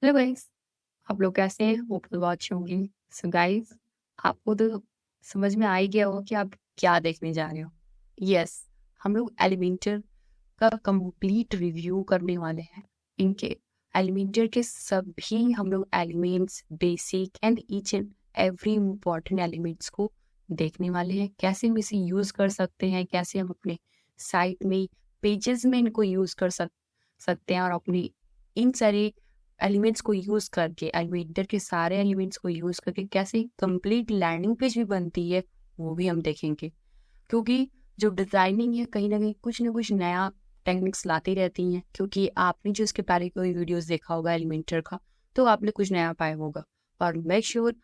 Hello guys, आप लोग कैसे हैं? होप यू अच्छे होंगे। सो गाइस, आपको तो समझ में आ ही गया होगा कि आप क्या देखने जा रहे हो। यस, हम लोग एलिमेंटर का कंप्लीट रिव्यू करने वाले हैं। इनके एलिमेंटर के सभी हम लोग elements, basic and each and every important elements को देखने वाले हैं। कैसे हम इसे यूज कर सकते हैं, कैसे हम अपने साइट में, पेजेस में इनको यूज कर सकते हैं, और अपनी इन सारे एलिमेंट्स को यूज करके, एलिमेंटर के सारे एलिमेंट्स को यूज करके कैसे कंप्लीट लैंडिंग पेज भी बनती है, वो भी हम देखेंगे। क्योंकि जो डिजाइनिंग है, कहीं ना कुछ नया टेक्निक्स लाती रहती हैं। क्योंकि आपने जो इसके पहले कोई वीडियोस देखा होगा एलिमेंटर का, तो आपने कुछ नया पाया होगा। और मेक श्योर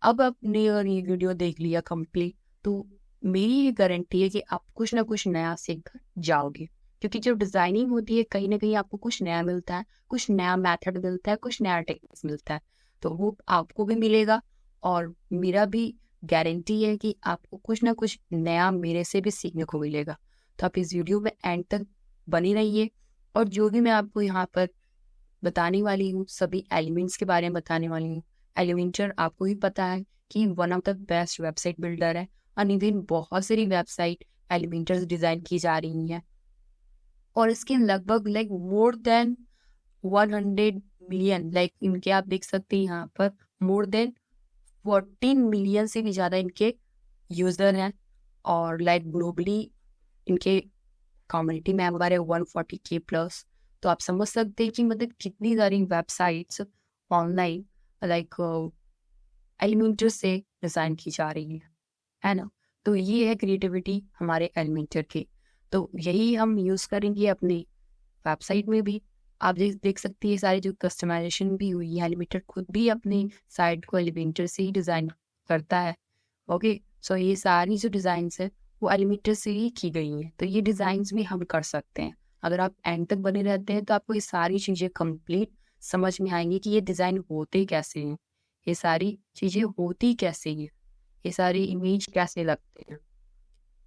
अब आपने और ये वीडियो देख लिया कंप्लीट, तो मेरी ये गारंटी है कि आप कुछ ना कुछ नया सीख कर जाओगे। क्योंकि जो डिजाइनिंग होती है, कहीं ना कहीं आपको कुछ नया मिलता है, कुछ नया मेथड मिलता है, कुछ नया टेक्निक्स मिलता है। तो वो आपको भी मिलेगा, और मेरा भी गारंटी है कि आपको कुछ ना कुछ नया मेरे से भी सीखने को मिलेगा। तो आप इस वीडियो में एंड तक बनी रहिए। और जो भी मैं आपको यहाँ पर बताने वाली हूँ, सभी एलिमेंट्स के बारे में बताने वाली हूँ। एलिमेंटर आपको भी पता है कि one of the best website builder है, और इवन बहुत सारी वेबसाइट एलिमेंटर्स डिजाइन की जा रही हैं। और इसके लगभग like more than 100 million, like इनके आप देख सकते हैं यहाँ पर मोर देन 14 मिलियन से भी ज्यादा इनके यूजर हैं। और लाइक ग्लोबली इनके कम्युनिटी मेंबर है 140K प्लस। तो आप समझ सकते हैं कि मतलब कितनी सारी वेबसाइट्स ऑनलाइन लाइक एलिमेंटर से डिजाइन की जा रही है ना। तो ये है क्रिएटिविटी हमारे एलिमेंटर की। तो यही हम यूज करेंगे अपने वेबसाइट में भी। आप देख सकती है सारी जो कस्टमाइजेशन भी हुई है, एलिमेंटर खुद भी अपनी साइट को एलिमेंटर से ही डिजाइन करता है। ओके, सो ये सारी जो डिजाइन्स है वो एलिमेंटर से ही की गई हैं। तो ये डिजाइन्स भी हम कर सकते हैं। अगर आप एंड तक बने रहते हैं तो आपको ये सारी चीजें कंप्लीट समझ में आएंगी कि ये डिजाइन होते कैसे हैं, ये सारी चीजें होती कैसे हैं, ये सारी इमेज कैसे लगते हैं।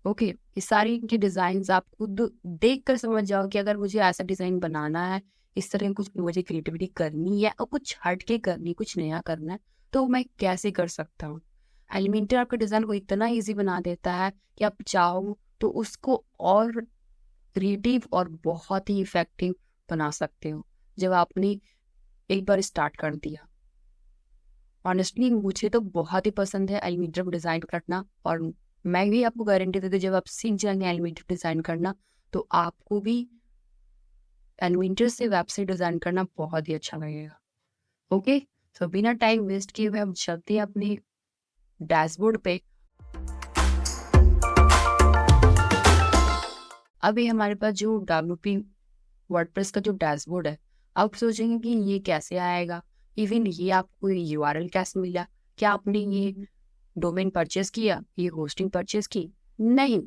ओके, ये सारी इनकी डिजाइन आप खुद देख कर समझ जाओ कि अगर मुझे ऐसा डिजाइन बनाना है, इस तरह कुछ मुझे क्रिएटिविटी करनी है और कुछ हट के करनी, कुछ नया करना है, तो मैं कैसे कर सकता हूँ। एलिमेंटर आपके डिजाइन को इतना इजी बना देता है कि आप चाहो तो उसको और क्रिएटिव और बहुत ही इफेक्टिव बना सकते हो जब आपने एक बार स्टार्ट कर दिया। ऑनेस्टली मुझे तो बहुत ही पसंद है एलिमेंटर को डिजाइन करना, और मैं भी आपको गारंटी देती हूँ जब आप सीख जाएंगे एलिमेंटर डिजाइन करना, तो आपको भी एलिमेंटर से वेबसाइट डिजाइन करना बहुत ही अच्छा लगेगा। ओके, तो बिना टाइम वेस्ट किए हुए हम चलते हैं अपने डैशबोर्ड पे। अभी हमारे पास जो WP वर्डप्रेस का जो डैशबोर्ड है, आप सोचेंगे कि ये कैसे आएगा, इवन ये आपको URL कैसे मिला, क्या आपने ये डोमेन परचेस किया, ये होस्टिंग परचेस की? नहीं,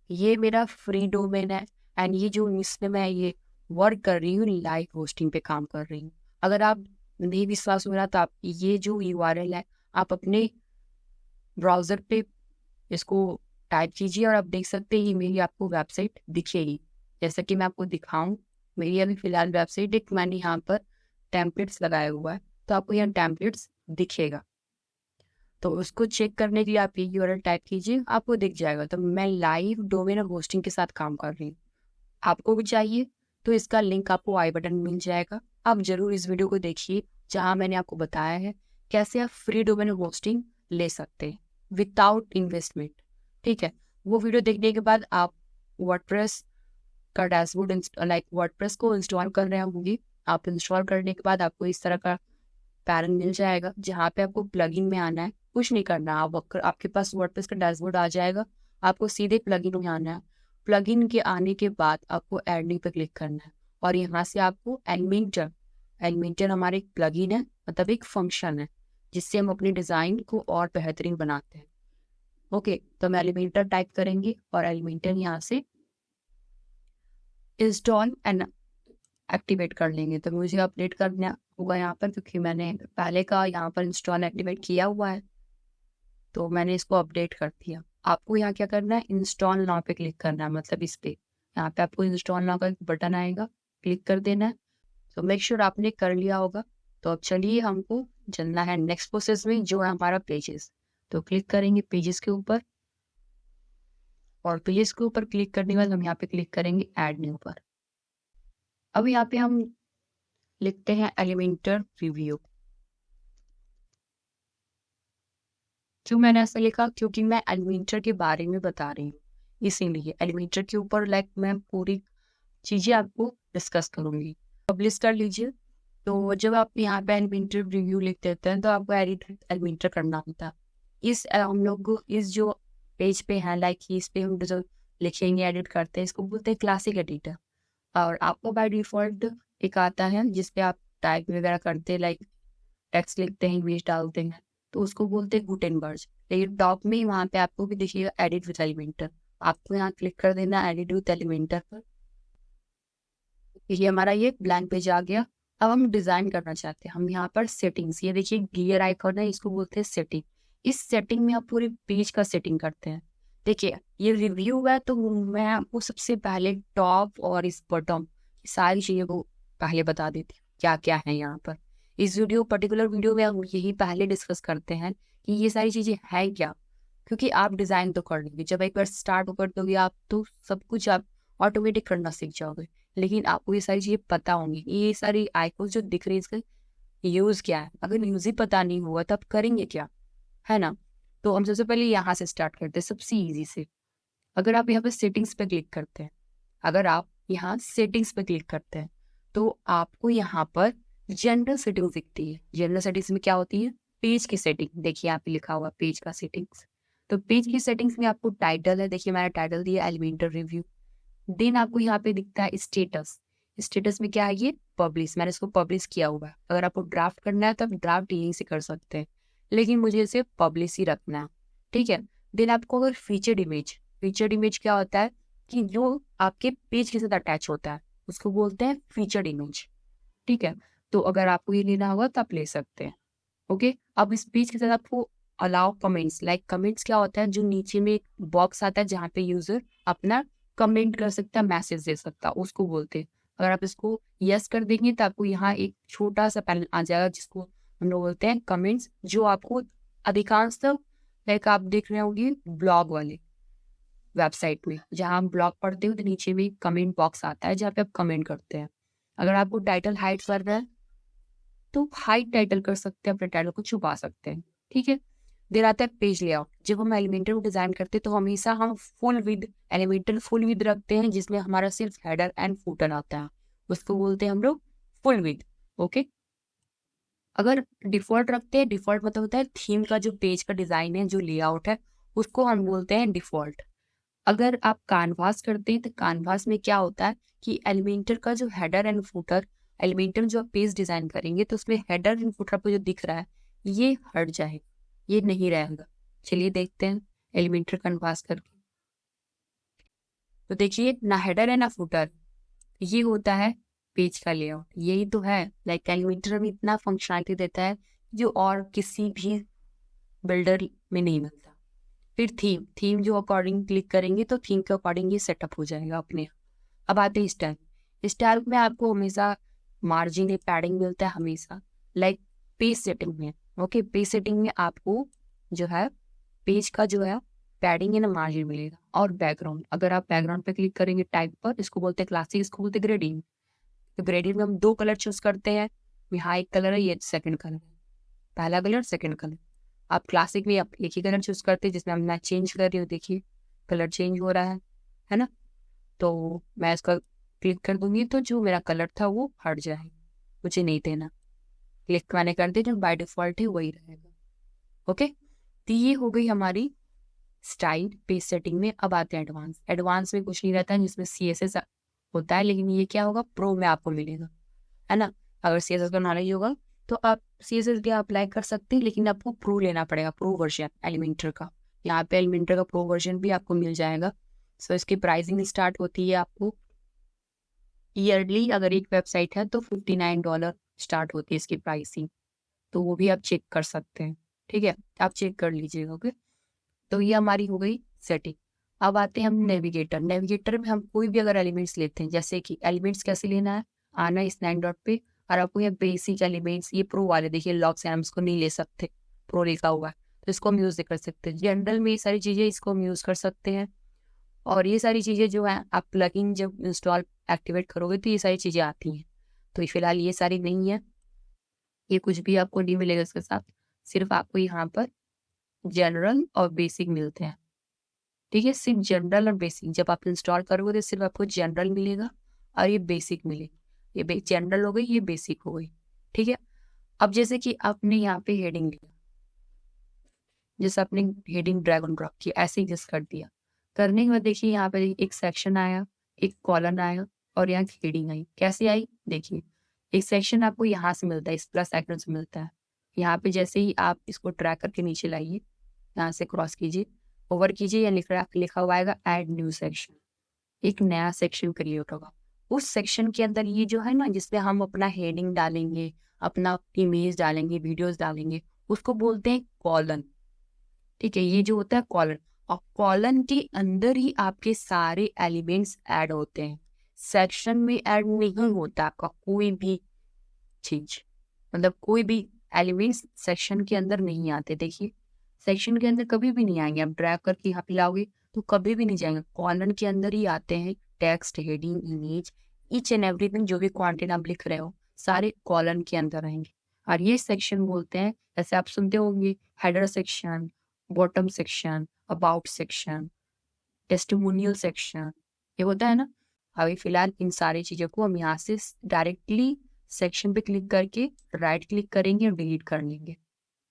ये मेरा फ्री डोमेन है। एंड ये जो इसमें मैं ये वर्क कर रही हूँ, लाइव होस्टिंग पे काम कर रही हूँ। अगर आप नहीं विश्वास हो रहा तो आप ये जो URL है, आप अपने ब्राउजर पे इसको टाइप कीजिए, और आप देख सकते हैं ये मेरी आपको वेबसाइट दिखेगी। जैसा कि मैं आपको दिखाऊं, मेरी अभी फिलहाल वेबसाइट एक मैंने यहाँ पर टेम्पलेट्स लगाया हुआ है, तो आपको यहाँ टेम्पलेट्स दिखेगा। तो उसको चेक करने के लिए आप ये URL टाइप कीजिए, आपको दिख जाएगा। तो मैं लाइव डोमेन और होस्टिंग के साथ काम कर रही हूँ। आपको भी चाहिए तो इसका लिंक आपको आई बटन में मिल जाएगा। आप जरूर इस वीडियो को देखिए, जहां मैंने आपको बताया है कैसे आप फ्री डोमेन होस्टिंग ले सकते हैं विदाउट इन्वेस्टमेंट। ठीक है, वो वीडियो देखने के बाद आप वर्डप्रेस का डैशबोर्ड लाइक वर्डप्रेस को इंस्टॉल कर रहे होंगे। आप इंस्टॉल करने के बाद आपको इस तरह का पैनल मिल जाएगा, जहाँ पे आपको प्लगइन में आना है। कुछ नहीं करना, आपके पास वर्डप्रेस का डैशबोर्ड आ जाएगा, आपको सीधे प्लगइन में आना है। प्लगइन के आने के बाद आपको एडिंग पे क्लिक करना है, और यहाँ से आपको एलिमेंटर, एलिमेंटर हमारे एक प्लगइन है, मतलब एक फंक्शन है जिससे हम अपनी डिजाइन को और बेहतरीन बनाते हैं। ओके, तो हम एलिमेंटर टाइप करेंगे और एलिमेंटर यहाँ से इंस्टॉल एंड एक्टिवेट कर लेंगे। तो मुझे अपडेट करना होगा यहाँ पर, क्योंकि मैंने पहले का यहाँ पर इंस्टॉल एक्टिवेट किया हुआ है, तो मैंने इसको अपडेट कर दिया। आपको यहाँ क्या करना है, इंस्टॉल नाउ पे क्लिक करना है, मतलब इस पे यहाँ पे आपको इंस्टॉल नाउ का एक बटन आएगा, क्लिक कर देना है। तो मेक श्योर आपने कर लिया होगा। तो अब चलिए हमको चलना है नेक्स्ट प्रोसेस में, जो है हमारा पेजेस। तो क्लिक करेंगे पेजेस के ऊपर, और पेजेस के ऊपर क्लिक करने के बाद हम यहाँ पे क्लिक करेंगे ऐड न्यू पर। अब यहाँ पे हम लिखते हैं एलिमेंटर रिव्यू। क्यों मैंने ऐसा लिखा? क्योंकि मैं एलिमेंटर के बारे में बता रही हूँ, इसीलिए एलिमेंटर के ऊपर मैं पूरी चीजें आपको डिस्कस करूंगी। पब्लिश कर लीजिए। तो जब आप यहाँ पे एलिमेंटर रिव्यू लिख देते हैं तो आपको एडिट एलिमेंटर करना होता है। हम लोग इस जो पेज पे है, इस पे हम जो लिखेंगे एडिट करते हैं, इसको बोलते हैं क्लासिक एडिटर। और आपको बाय डिफॉल्ट एक आता है जिसपे आप टाइप वगैरह करते हैं, टेक्स्ट लिखते हैं, इमेज डालते हैं, तो उसको बोलते हैं गुटेनबर्ग। लेकिन टॉप में वहाँ पे आपको भी देखिएगा एडिट विद एलिमेंटर, आपको यहाँ क्लिक कर देना एडिट विद एलिमेंटर पर। ये हमारा ये ब्लैंक पेज आ गया। अब हम डिजाइन करना चाहते हैं, हम यहाँ पर सेटिंग्स, ये देखिए गियर आइकॉन है, इसको बोलते हैं सेटिंग। इस सेटिंग में आप पूरे पेज का सेटिंग करते हैं। देखिए ये रिव्यू है, तो मैं आपको सबसे पहले टॉप और इस बॉटम सारी चीजों को पहले बता देती हूँ क्या क्या है यहाँ पर। इस पर्टिकुलर वीडियो में हम यही पहले डिस्कस करते हैं कि ये सारी चीजें हैं क्या, क्योंकि आप डिजाइन तो कर लेंगे, जब एक बार स्टार्ट कर दोगे आप तो सब कुछ आप ऑटोमेटिक करना सीख जाओगे। लेकिन आपको ये सारी चीजें पता होंगी, ये सारी आइकॉन जो दिख रही है इसका यूज क्या है। अगर यूज ही पता नहीं हुआ तो आप करेंगे क्या, है ना। तो हम सबसे पहले यहाँ से स्टार्ट करते हैं, सबसे इजी से। अगर आप यहाँ पे सेटिंग्स पे क्लिक करते हैं, अगर आप यहाँ सेटिंग्स पे क्लिक करते हैं तो आपको यहाँ पर जनरल सेटिंग्स दिखती है। जनरल सेटिंग्स में क्या होती है? पेज की सेटिंग। देखिए यहाँ पे लिखा हुआ पेज का सेटिंग्स। तो पेज की सेटिंग्स में आपको टाइटल है, देखिए मैंने टाइटल दिया एलिमेंटर रिव्यू। देन आपको यहाँ पे दिखता है स्टेटस। स्टेटस में क्या है? ये पब्लिश, मैंने इसको पब्लिश किया हुआ है। अगर आपको ड्राफ्ट करना है तो आप ड्राफ्ट यहीं से कर सकते हैं, लेकिन मुझे इसे पब्लिश ही रखना है, ठीक है। देन आपको अगर फीचर्ड इमेज क्या होता है कि जो आपके पेज के साथ अटैच होता है उसको बोलते हैं फीचर्ड इमेज, ठीक है। तो अगर आपको ये लेना होगा तो आप ले सकते हैं, ओके। अब इस पेज के साथ आपको अलाउ कमेंट्स, कमेंट्स क्या होता है? जो नीचे में एक बॉक्स आता है जहाँ पे यूजर अपना कमेंट कर सकता है, मैसेज दे सकता है, उसको बोलते हैं। अगर आप इसको यस कर देंगे तो आपको यहाँ एक छोटा सा पैनल आ जाएगा जिसको हम लोग बोलते हैं कमेंट्स, जो आपको अधिकांश आप देख रहे होंगे ब्लॉग वाले वेबसाइट में, जहाँ हम ब्लॉग पढ़ते हो तो नीचे में कमेंट बॉक्स आता है जहाँ पे आप कमेंट करते हैं। अगर आपको टाइटल हाइड करना है तो हाइड टाइटल कर सकते हैं, अपने टाइटल को छुपा सकते हैं, ठीक है। देर आता है पेज लेआउट। जब हम एलिमेंटर को डिजाइन करते हैं तो हमेशा हम एलिमेंटर फुल विद रखते हैं, जिसमें हमारा सिर्फ हेडर एंड फुटर आता है, उसको बोलते हैं हम लोग फुल विद, ओके। अगर डिफॉल्ट रखते हैं, डिफॉल्ट मतलब होता है थीम का जो पेज का डिजाइन है, जो लेआउट है, उसको हम बोलते हैं डिफॉल्ट। अगर आप कानवास करते हैं तो कानवास में क्या होता है कि एलिमेंटर का जो हेडर एंड फुटर, एलिमेंटर जो आप पेज डिजाइन करेंगे तो उसमें हेडर एंड फुटर पर जो दिख रहा है ये हट जाएगा, ये नहीं रहेगा। चलिए देखते हैं एलिमेंटर कन्वास करके। तो देखिए ना हेडर है ना फुटर, ये होता है पेज का लेआउट। यही तो है, एलिमेंटर हमें इतना फंक्शनलिटी देता है जो और किसी भी बिल्डर में नहीं मिलता। फिर थीम जो अकॉर्डिंग क्लिक करेंगे तो थीम के अकॉर्डिंग ये सेटअप हो जाएगा अपने। अब आते हैं स्टाइल में आपको हमेशा मार्जिन पैडिंग मिलता है हमेशा, पेज सेटिंग में, ओके। पेज सेटिंग में आपको जो है पेज का जो है पैडिंग है ना, मार्जिन मिलेगा। और बैकग्राउंड, अगर आप बैकग्राउंड पे क्लिक करेंगे टाइप पर, इसको बोलते हैं क्लासिक, इसको बोलते हैं ग्रेडियंट। तो ग्रेडियंट में हम दो कलर चूज करते हैं, यहाँ एक कलर है, ये सेकंड कलर है, पहला कलर सेकंड कलर। आप क्लासिक में आप एक ही कलर चूज करते हैं, जिसमें मैं चेंज कर रही हूँ, देखिए कलर चेंज हो रहा है ना। तो मैं इसका क्लिक कर दूंगी तो जो मेरा कलर था वो हट जाएगा, मुझे नहीं देना। क्लिक मैंने कर दिया, जो बाय डिफॉल्ट है वही रहेगा, ओके। तो ये हो गई हमारी स्टाइल पेज सेटिंग में। अब आते हैं एडवांस में कुछ नहीं रहता है, जिसमें CSS होता है, लेकिन ये क्या होगा प्रो में आपको मिलेगा, है ना। अगर CSS का नॉलेज होगा तो आप CSS के अप्लाई कर सकते हैं, लेकिन आपको प्रो लेना पड़ेगा, प्रो वर्जन एलिमेंटर का। यहाँ पे एलिमेंटर का प्रो वर्जन भी आपको मिल जाएगा। सो इसकी प्राइसिंग स्टार्ट होती है आपको ईयरली, अगर एक वेबसाइट है तो $59 स्टार्ट होती है इसकी प्राइसिंग। तो वो भी आप चेक कर सकते हैं, ठीक है, आप चेक कर लीजिएगा, ओके। तो ये हमारी हो गई सेटिंग। अब आते हैं हम नेविगेटर में हम कोई भी अगर एलिमेंट्स लेते हैं, जैसे कि एलिमेंट्स कैसे लेना है, आना है स्नैक डॉट पे, और आपको ये बेसिक एलिमेंट्स, ये प्रो वाले देखिए लॉक्स हैं, हम इसको नहीं ले सकते, प्रो लिखा हुआ है तो इसको हम यूज़ नहीं कर सकते। जनरल में ये सारी चीज़ें इसको हम यूज़ कर सकते हैं। और ये सारी चीज़ें जो है आप प्लगइन जब इंस्टॉल एक्टिवेट करोगे तो ये सारी चीज़ें आती हैं। तो फिलहाल ये सारी नहीं है, ये कुछ भी आपको नहीं मिलेगा इसके साथ, सिर्फ आपको यहाँ पर जनरल और बेसिक मिलते हैं। ठीक है, सिर्फ जनरल और बेसिक जब आप इंस्टॉल करोगे तो सिर्फ आपको जनरल मिलेगा और ये बेसिक मिलेगी। ये जनरल हो गई, ये बेसिक हो गई। ठीक है, अब जैसे कि आपने यहाँ पे हेडिंग लिया, जैसे आपने हेडिंग ड्रैग एंड ड्रॉप किया, ऐसे ही जस्ट कर दिया। करने के बाद देखिए यहाँ पे एक सेक्शन आया, एक कॉलम आया और यहाँ हेडिंग आई। कैसे आई देखिए, एक सेक्शन आपको यहाँ से मिलता है, इस प्लस आइकन से मिलता है। यहाँ पे जैसे ही आप इसको ड्रैग करके नीचे लाइए, यहाँ से क्रॉस कीजिए, ओवर कीजिए, या लिखा हुआ आएगा ऐड न्यू सेक्शन। एक नया सेक्शन क्रिएट होगा। उस सेक्शन के अंदर ये जो है ना, जिसमें हम अपना हेडिंग डालेंगे, अपना इमेज डालेंगे, वीडियोस डालेंगे, उसको बोलते हैं कॉलन। ठीक है, ये जो होता है कॉलन, और कॉलन के अंदर ही आपके सारे एलिमेंट्स ऐड होते हैं। सेक्शन में ऐड नहीं होता आपका कोई भी चीज, मतलब कोई भी एलिमेंट्स सेक्शन के अंदर नहीं आते। देखिए सेक्शन के अंदर कभी भी नहीं आएंगे, आप ड्रैग करके यहाँ पे लाओगे तो कभी भी नहीं जाएंगे, कॉलन के अंदर ही आते हैं। Text, heading, image, each and everything जो भी कंटेंट आप लिख रहे हो सारे कॉलन के अंदर रहेंगे। और ये सेक्शन बोलते हैं, जैसे आप सुनते होंगे, header section, bottom section, about section, testimonial section, ये होता है ना। अभी फिलहाल इन सारी चीजों को हम यहाँ से डायरेक्टली सेक्शन पे क्लिक करके राइट क्लिक करेंगे और डिलीट कर लेंगे।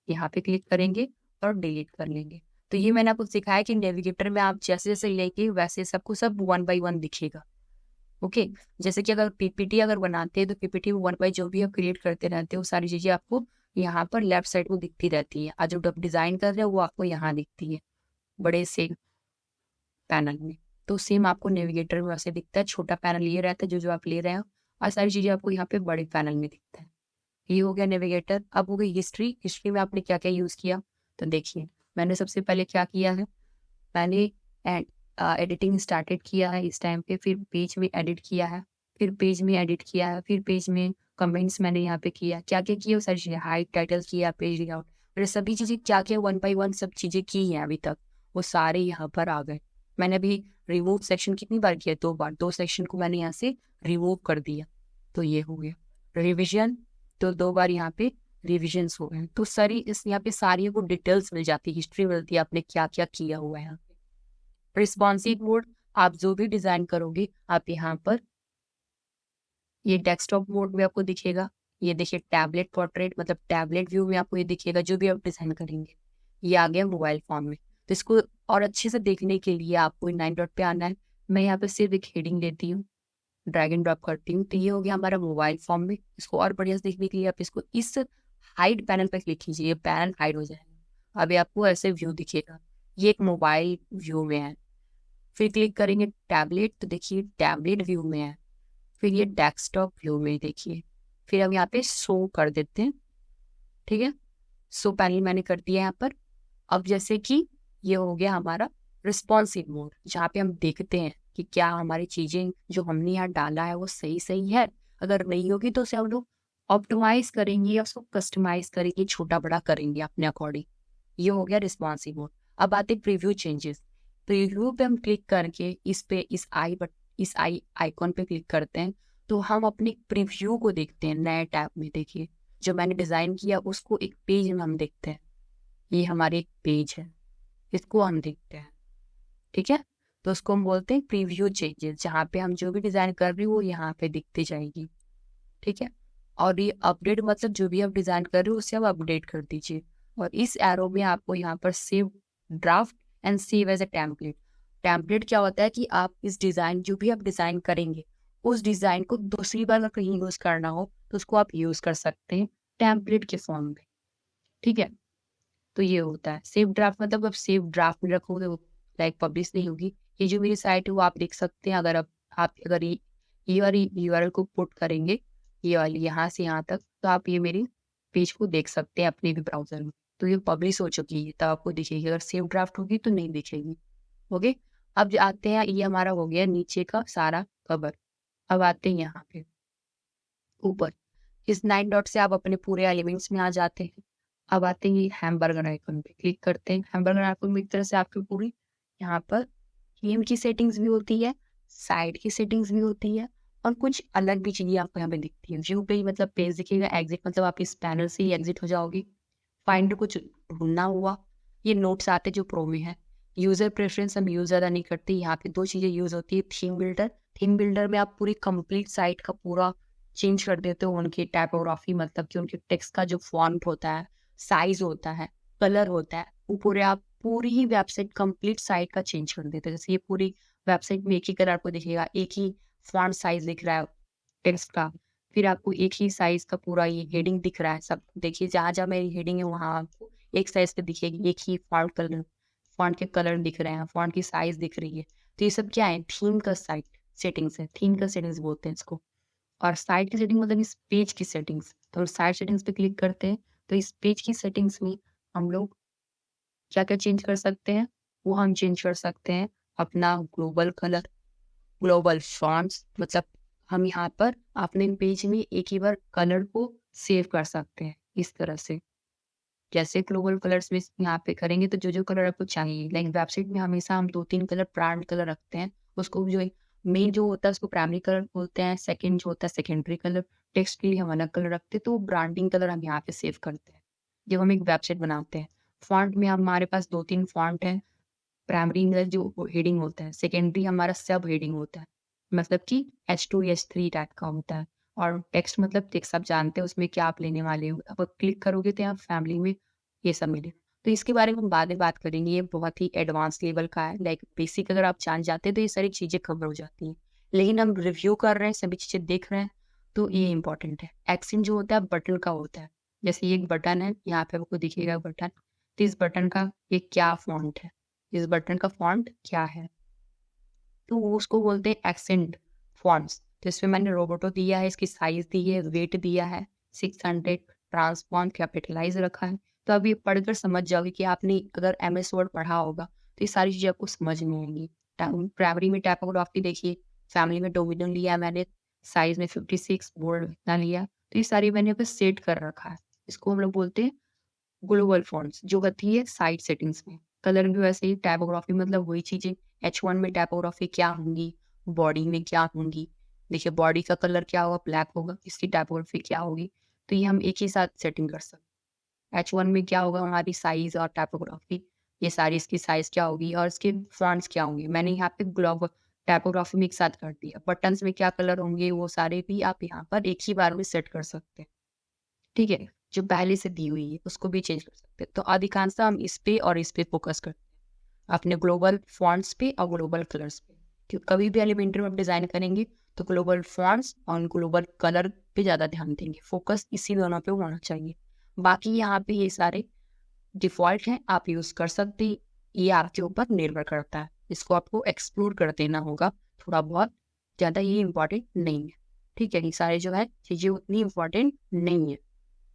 यहाँ पे क्लिक करेंगे और डिलीट कर लेंगे। तो ये मैंने आपको सिखाया कि नेविगेटर में आप जैसे जैसे लेंगे वैसे सबको सब 1 by 1 दिखेगा। ओके, जैसे कि अगर पीपीटी अगर बनाते हैं तो पीपीटी में 1 by जो भी आप क्रिएट करते रहते हो सारी चीजें आपको यहाँ पर लेफ्ट साइड में दिखती रहती है, और जो आप डिजाइन कर रहे हो वो आपको यहाँ दिखती है बड़े से पैनल में। तो सेम आपको नेविगेटर में वैसे दिखता है, छोटा पैनल ये रहता है जो जो आप ले रहे हो, और सारी चीजें आपको यहाँ पे बड़े पैनल में दिखता है। ये हो गया नेविगेटर। अब हो गई हिस्ट्री। हिस्ट्री में आपने क्या क्या यूज किया, तो देखिए मैंने सबसे पहले क्या किया है, मैंने एडिटिंग स्टार्टेड किया है इस टाइम पे, फिर पेज में एडिट किया है, फिर पेज में एडिट किया है, फिर पेज में कमेंट्स मैंने यहाँ पे किया। क्या क्या किया, वो सारी चीजें, हाइट, टाइटल किया, पेज लेआउट, और सभी चीजें क्या क्या 1 by 1 सब चीजें की हैं अभी तक, वो सारे यहाँ पर आ गए। मैंने अभी रिमूव सेक्शन कितनी बार किया, 2 बार, 2 सेक्शन को मैंने यहाँ से रिमूव कर दिया, तो ये हो गया। रिविजन, तो 2 बार यहाँ पे रिविजन्स हो गए। तो सारी इस यहाँ पे सारी को डिटेल्स मिल जाती है, हिस्ट्री मिलती है आपने क्या क्या किया हुआ है यहाँ पे। रिस्पॉन्सिव मोड, आप जो भी डिजाइन करोगे आप यहाँ पर, ये डेस्कटॉप मोड में आपको दिखेगा। ये देखिए टैबलेट पोर्ट्रेट, मतलब टैबलेट व्यू में आपको ये दिखेगा जो भी आप डिजाइन करेंगे। ये आ गया मोबाइल फॉर्म में। तो इसको और अच्छे से देखने के लिए आपको 9 डॉट पे आना है। मैं यहाँ पे सिर्फ एक हेडिंग देती हूँ, ड्रैग एंड ड्रॉप करती हूँ, तो ये हो गया हमारा मोबाइल फॉर्म में। इसको और बढ़िया से देखने के लिए आप इसको इस हाइड पैनल पर क्लिक कीजिए, ये पैनल हाइड हो जाएगा। अभी आपको ऐसे व्यू दिखेगा, ये एक मोबाइल व्यू में है। फिर क्लिक करेंगे टैबलेट, तो देखिए टैबलेट व्यू में है। फिर ये डेस्कटॉप व्यू में देखिए। फिर हम यहाँ पे शो कर देते हैं। ठीक है, शो पैनल मैंने कर दिया यहाँ पर। अब जैसे कि ये हो गया हमारा रिस्पॉन्सिव मोड, जहाँ पे हम देखते हैं कि क्या हमारी चीजें जो हमने यहाँ डाला है वो सही सही है। अगर नहीं होगी तो उसे हम लोग ऑप्टिमाइज करेंगे या उसको कस्टमाइज करेंगे, छोटा बड़ा करेंगे अपने अकॉर्डिंग। ये हो गया रिस्पॉन्सिव मोड। अब आते प्रीव्यू चेंजेस। प्रीव्यू पे हम क्लिक करके इस आई आइकॉन पे क्लिक करते हैं तो हम अपने प्रीव्यू को देखते हैं नए टैब में। देखिए जो मैंने डिजाइन किया उसको एक पेज में हम देखते हैं, ये हमारे एक पेज है, इसको हम देखते हैं। ठीक है, तो उसको हम बोलते हैं प्रीव्यू चेंजेस, जहाँ पे हम जो भी डिजाइन कर रहे हो वो यहाँ पे दिखती जाएगी। ठीक है, और ये अपडेट मतलब जो भी आप डिजाइन कर रहे हो उससे आप अपडेट कर दीजिए। और इस एरो में आपको यहाँ पर save draft and save as a template. Template क्या होता है कि आप इस डिजाइन जो भी आप डिजाइन करेंगे उस डिजाइन को दूसरी बार अगर कहीं यूज करना हो तो उसको आप यूज कर सकते हैं टेम्पलेट के फॉर्म में। ठीक है, तो ये होता है सेव ड्राफ्ट, मतलब आप सेव ड्राफ्ट में रखोगे वो लाइक पब्लिश नहीं होगी। ये जो मेरी साइट है वो आप देख सकते हैं। अगर आप अगर ये वाली यूआरएल को पुट करेंगे, ये वाली यहाँ से यहाँ तक, तो आप ये मेरी पेज को देख सकते हैं अपने भी ब्राउजर में। तो ये पब्लिश हो चुकी है, तब आपको दिखेगी। अगर सेव ड्राफ्ट होगी तो नहीं दिखेगी। ओके, अब आते हैं, ये हमारा हो गया नीचे का सारा कवर। अब आते हैं यहाँ पे ऊपर। इस 9 डॉट से आप अपने पूरे एलिमेंट्स में आ जाते हैं। अब आते हैं हैमबर्गर आइकन पे, क्लिक करते हैं। हैमबर्गर आइकन में एक तरह से आपकी पूरी यहाँ पर थीम की सेटिंग्स भी होती है, साइड की सेटिंग्स भी होती है, और कुछ अलग भी चीजें आपको यहाँ पे दिखती है। व्यू पे मतलब पेज दिखेगा, एग्जिट मतलब आप इस पैनल से ही एग्जिट हो जाओगे। फाइंड कुछ ढूंढना हुआ, ये नोट्स आते जो प्रो में है। यूजर प्रेफरेंस हम यूज ज़्यादा नहीं करते, यहाँ पे 2 चीजें यूज होती है। थीम बिल्डर, थीम बिल्डर में आप पूरी कंप्लीट साइट का पूरा चेंज कर देते हो। उनकी टाइपोग्राफी मतलब कि उनके टेक्स्ट का जो फॉन्ट होता है, साइज होता है, कलर होता है, वो पूरे आप पूरी ही वेबसाइट कंप्लीट साइट का चेंज कर देते हैं। जैसे ये पूरी वेबसाइट में एक ही कलर आपको दिखेगा, एक ही फॉन्ट साइज दिख रहा है टेक्स्ट का, फिर आपको एक ही साइज का पूरा ये हेडिंग दिख रहा है। सब देखिए, जहाँ जहाँ मेरी हेडिंग है वहाँ आपको एक साइज पे दिखेगी, एक ही फॉन्ट के कलर दिख रहे हैं, फॉन्ट की साइज दिख रही है। तो ये सब क्या है, थीम का साइट सेटिंग्स है, थीम का सेटिंग्स बोलते हैं इसको। और साइट की सेटिंग मतलब इस पेज की सेटिंग्स। तो साइट सेटिंग्स पे क्लिक करते हैं तो इस पेज की सेटिंग्स में हम लोग क्या क्या चेंज कर सकते हैं, वो हम चेंज कर सकते हैं अपना ग्लोबल कलर, ग्लोबल फॉन्ट्स, मतलब हम यहाँ पर अपने पेज में एक ही बार कलर को सेव कर सकते हैं इस तरह से। जैसे ग्लोबल कलर्स में यहाँ पे करेंगे तो जो जो कलर आपको चाहिए, लाइक वेबसाइट में हमेशा हम 2-3 कलर ब्रांड कलर रखते हैं। उसको जो मेन जो होता है उसको प्राइमरी कलर बोलते हैं, सेकंड जो होता है सेकेंडरी कलर। टेक्स्ट के लिए हम अलग कलर रखते हैं, तो ब्रांडिंग कलर हम यहाँ पे सेव करते हैं जब हम एक वेबसाइट बनाते हैं। फॉन्ट में हमारे पास 2-3 फॉन्ट है। प्राइमरी में जो हेडिंग होता है, सेकेंडरी हमारा सब हेडिंग होता है, मतलब कि H2 H3 टाइप का होता है। और टेक्स्ट मतलब टेक्स्ट आप जानते हैं उसमें क्या आप लेने वाले हो। अब क्लिक करोगे तो यहाँ फैमिली में ये सब मिले। तो इसके बारे में हम बाद में बात करेंगे, ये बहुत ही एडवांस लेवल का है। लाइक बेसिक अगर आप जान जाते हैं तो ये सारी चीज़ें कवर हो जाती हैं, लेकिन हम रिव्यू कर रहे हैं, सभी चीज़ें देख रहे हैं, तो ये इंपॉर्टेंट है। एक्सेंट जो होता है बटन का होता है। जैसे ये एक बटन है, यहाँ पे आपको दिखेगा बटन, तो इस बटन का ये क्या फॉन्ट है, इस बटन का फॉन्ट क्या है, तो वो उसको बोलते हैं एक्सेंट फॉन्ट्स। तो इसमें मैंने रोबोटो दिया है, इसकी साइज दी है, वेट दिया है 600, ट्रांसफॉर्म कैपिटलाइज रखा है। तो अब ये पढ़कर समझ जाओगे कि आपने अगर MS वर्ड पढ़ा होगा तो ये सारी चीज़ें आपको समझ में आएंगी। प्राइमरी में टाइपोग्राफी देखिए, फैमिली में डोमिनल लिया मैंने, साइज में 56, बोल्ड इतना लिया। तो ये सारी मैंने यहाँ पे सेट कर रखा है। इसको हम लोग बोलते हैं ग्लोबल फॉन्ट्स, जो होती है साइड सेटिंग्स में। कलर भी वैसे ही, टाइपोग्राफी मतलब वही चीजें। H1 में टाइपोग्राफी क्या होंगी, बॉडी में क्या होंगी, देखिए बॉडी का कलर क्या होगा, ब्लैक होगा, इसकी टाइपोग्राफी क्या होगी, तो ये हम एक ही साथ सेटिंग कर सकते हैं। H1 में क्या होगा, हमारी साइज और टाइपोग्राफी, ये सारी इसकी साइज क्या होगी और इसके फॉन्ट्स क्या होंगे, मैंने यहाँ पे ग्लोबल टाइपोग्राफी में एक साथ कर दिया। बटन्स में क्या कलर होंगे वो सारे भी आप यहाँ पर एक ही बार में सेट कर सकते हैं। ठीक है, जो पहले से दी हुई है उसको भी चेंज कर सकते हैं। तो अधिकांशतः हम इस पे और इस पे फोकस करते हैं, अपने ग्लोबल फॉन्ट्स पे और ग्लोबल कलर्स पे। क्योंकि कभी भी एलिमेंट्री में आप डिजाइन करेंगे तो ग्लोबल फॉन्ट्स और ग्लोबल कलर पे ज्यादा ध्यान देंगे, फोकस इसी दोनों पे होना चाहिए। बाकी यहाँ पे ये सारे डिफॉल्ट हैं, आप यूज कर सकते हैं, ये आपके ऊपर निर्भर करता है। इसको आपको एक्सप्लोर कर देना होगा थोड़ा बहुत, ज्यादा ये इम्पोर्टेंट नहीं है। ठीक है, ये सारे जो है चीजें उतनी इम्पोर्टेंट नहीं है।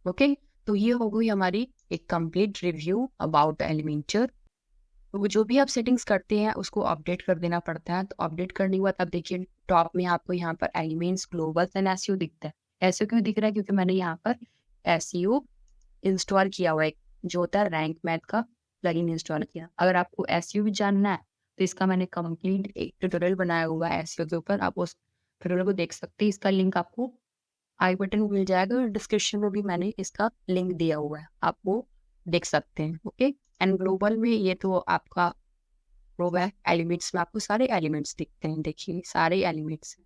ओके, तो ये हो गई हमारी एक कंप्लीट रिव्यू अबाउट एलिमेंटर। तो जो भी आप सेटिंग्स करते हैं उसको अपडेट कर देना पड़ता है। तो अपडेट करने के बाद अब देखिए टॉप में आपको यहाँ पर एलिमेंट्स, ग्लोबल एंड एसईओ दिखता है। ऐसे क्यों दिख रहा है, क्योंकि मैंने यहाँ पर एसईओ इंस्टॉल किया हुआ है, जो होता है रैंक मैथ का प्लगइन इंस्टॉल किया। अगर आपको एसईओ भी जानना है तो इसका मैंने कंप्लीट एक ट्यूटोरियल बनाया हुआ है एसईओ के ऊपर, आप उस ट्यूटोरियल को देख सकते हैं। इसका लिंक आपको आई बटन में मिल जाएगा और डिस्क्रिप्शन में भी मैंने इसका लिंक दिया हुआ है, आप वो देख सकते हैं। ओके, एंड ग्लोबल में ये तो आपका रो है, एलिमेंट्स में आपको सारे एलिमेंट्स दिखते हैं, देखिए सारे एलिमेंट्स।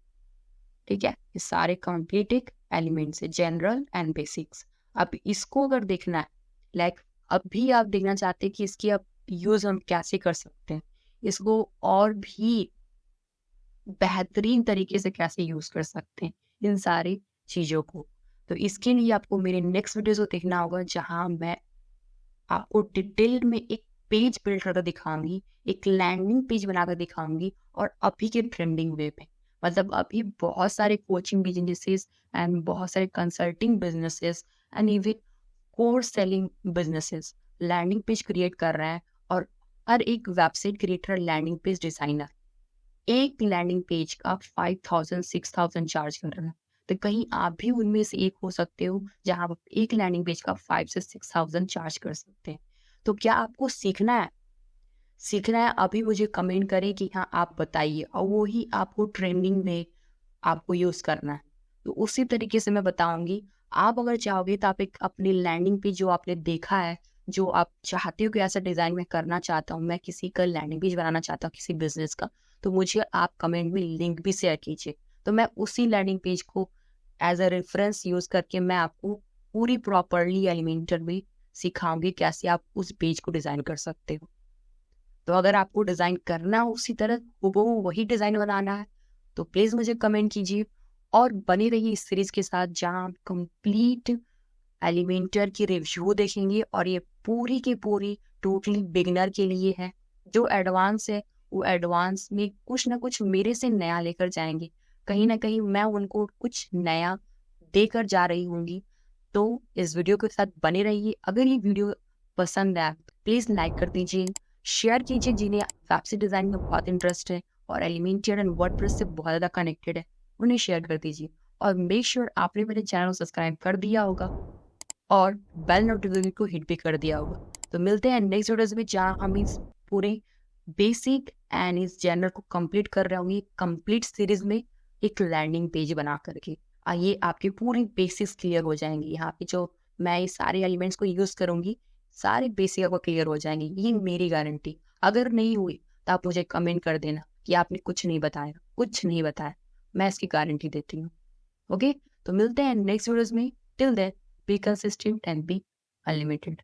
ठीक है, ये सारे कंप्लीट एक एलिमेंट्स है, जनरल एंड बेसिक्स। अब इसको अगर देखना है, लाइक अब भी आप देखना चाहते हैं कि इसकी अब यूज हम कैसे कर सकते हैं, इसको और भी बेहतरीन तरीके से कैसे यूज कर सकते हैं इन सारी चीजों को, तो इसके लिए आपको मेरे नेक्स्ट वीडियो को देखना होगा, जहां मैं आपको डिटेल में एक पेज बिल्ड करके दिखाऊंगी, एक लैंडिंग पेज बनाकर दिखाऊंगी, और अभी के ट्रेंडिंग वे में, मतलब अभी बहुत सारे कोचिंग बिजनेसेस एंड बहुत सारे consulting businesses and even course selling businesses landing page create कर रहे हैं। और हर एक website creator, landing page designer एक लैंडिंग पेज का 5,000 6,000 चार्ज कर रहे हैं। तो कहीं आप भी उनमें से एक हो सकते हो जहां आप एक लैंडिंग पेज का 5 से 6,000 चार्ज कर सकते हैं। तो क्या आपको सीखना है? सीखना है अभी मुझे कमेंट करें कि हाँ आप बताइए, और वो ही आपको ट्रेंडिंग में आपको यूज़ करना है। तो उसी तरीके से मैं बताऊँगी, आप अगर चाहोगे तो आप एक अपनी लैंडिंग पेज जो आपने देखा है, जो आप चाहते हो कि ऐसा डिज़ाइन मैं करना चाहता हूँ, मैं किसी का लैंडिंग पेज बनाना चाहता हूँ किसी बिज़नेस का, तो मुझे आप कमेंट में लिंक भी शेयर कीजिए। तो मैं उसी लैंडिंग पेज को एज़ अ रेफ़रेंस यूज़ करके मैं आपको पूरी प्रॉपर्ली एलिमेंटर में सिखाऊँगी कैसे आप उस पेज को डिज़ाइन कर सकते हो। तो अगर आपको डिज़ाइन करना हो उसी तरह हूबहू वही डिज़ाइन बनाना है, तो प्लीज़ मुझे कमेंट कीजिए और बने रहिए इस सीरीज़ के साथ जहाँ आप कंप्लीट एलिमेंटर की रिव्यू देखेंगे, और ये पूरी की पूरी टोटली बिगिनर के लिए है। जो एडवांस है वो एडवांस में कुछ ना कुछ मेरे से नया लेकर जाएँगे। कहीं न कहीं मैं उनको कुछ नया देकर जा रही होंगी। तो इस वीडियो के साथ बने रहिए। अगर ये वीडियो पसंद आए तो प्लीज़ लाइक कर दीजिए, शेयर कीजिए जिन्हें वेबसाइट डिज़ाइन में बहुत इंटरेस्ट है और एलिमेंटर एंड वर्डप्रेस से बहुत ज़्यादा कनेक्टेड है, उन्हें शेयर कर दीजिए। और मेक श्योर आपने मेरे चैनल को सब्सक्राइब कर दिया होगा और बेल नोटिफिकेशन को हिट भी कर दिया होगा। तो मिलते हैं नेक्स्ट वीडियोज़ में जहाँ हम इस पूरे बेसिक एंड इस जनरल को कंप्लीट कर रहे होंगे, कंप्लीट सीरीज में एक लैंडिंग पेज बना करके। ये आपकी पूरी बेसिक्स क्लियर हो जाएंगी। यहाँ पे जो मैं ये सारे एलिमेंट्स को यूज़ करूँगी, सारे बेसिक आपको क्लियर हो जाएंगे, ये मेरी गारंटी। अगर नहीं हुई तो आप मुझे कमेंट कर देना कि आपने कुछ नहीं बताया, कुछ नहीं बताया, मैं इसकी गारंटी देती हूँ। ओके, तो मिलते हैं नेक्स्ट वीडियोज़ में। Till then be consistent and be unlimited.